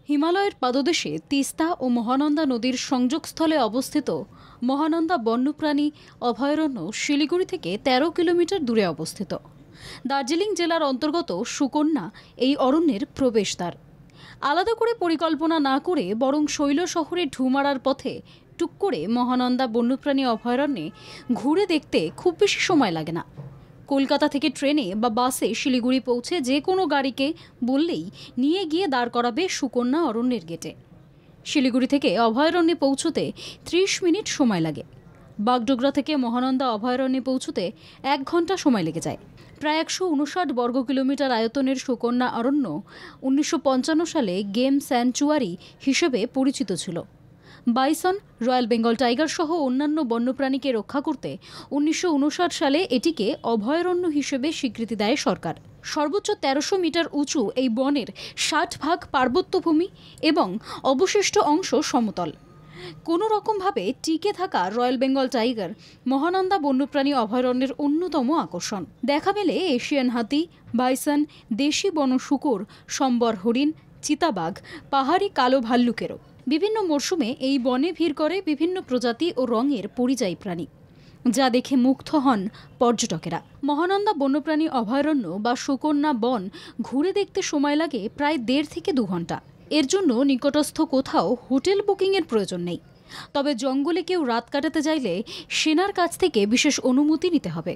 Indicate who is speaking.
Speaker 1: হিমালয়ের পাদদেশে তিস্তা ও মহানন্দা নদীর সংযোগস্থলে অবস্থিত মহানন্দা বন্যপ্রাণী অভয়ারণ্য শিলিগুড়ি থেকে ১৩ কিলোমিটার দূরে অবস্থিত। দার্জিলিং জেলার অন্তর্গত সুকন্যা এই অরণ্যের প্রবেশদ্বার। আলাদা করে পরিকল্পনা না করে বরং শৈল শহরে ঢুঁ মারার পথে টুক করে মহানন্দা বন্যপ্রাণী অভয়ারণ্যে ঘুরে দেখতে খুব বেশি সময় লাগে না। কলকাতা থেকে ট্রেনে বা বাসে শিলিগুড়ি পৌঁছে যে কোনো গাড়িকে বললেই নিয়ে গিয়ে দাঁড় করাবে সুকন্যা অরণ্যের গেটে। শিলিগুড়ি থেকে অভয়ারণ্যে পৌঁছতে ৩০ মিনিট সময় লাগে। বাগডোগরা থেকে মহানন্দা অভয়ারণ্যে পৌঁছতে ১ ঘন্টা সময় লেগে যায়। প্রায় ১৫৯ বর্গ কিলোমিটার আয়তনের সুকন্যা অরণ্য ১৯৫৫ সালে গেম স্যাংচুয়ারি হিসেবে পরিচিত ছিল। বাইসন, রয়্যাল বেঙ্গল টাইগার সহ অন্যান্য বন্যপ্রাণীকে রক্ষা করতে ১৯৫৯ সালে এটিকে অভয়ারণ্য হিসেবে স্বীকৃতি দেয় সরকার। সর্বোচ্চ ১৩০০ মিটার উঁচু এই বনের ৬০ ভাগ পার্বত্যভূমি এবং অবশিষ্ট অংশ সমতল। কোনো রকমভাবে টিকে থাকা রয়্যাল বেঙ্গল টাইগার মহানন্দা বন্যপ্রাণী অভয়ারণ্যের অন্যতম আকর্ষণ। দেখা মেলে এশিয়ান হাতি, বাইসন, দেশি বন শূকর, সম্বর হরিণ, চিতাবাঘ, পাহাড়ি কালো ভাল্লুকেরও। বিভিন্ন মরশুমে এই বনে ভিড় করে বিভিন্ন প্রজাতি ও রঙের পরিযায়ী প্রাণী, যা দেখে মুগ্ধ হন পর্যটকেরা। মহানন্দা বন্যপ্রাণী অভয়ারণ্য বা সুকন্যা বন ঘুরে দেখতে সময় লাগে প্রায় ১.৫ থেকে ২ ঘন্টা। এর জন্য নিকটস্থ কোথাও হোটেল বুকিংয়ের প্রয়োজন নেই। তবে জঙ্গলে কেউ রাত কাটাতে চাইলে সেনার কাছ থেকে বিশেষ অনুমতি নিতে হবে।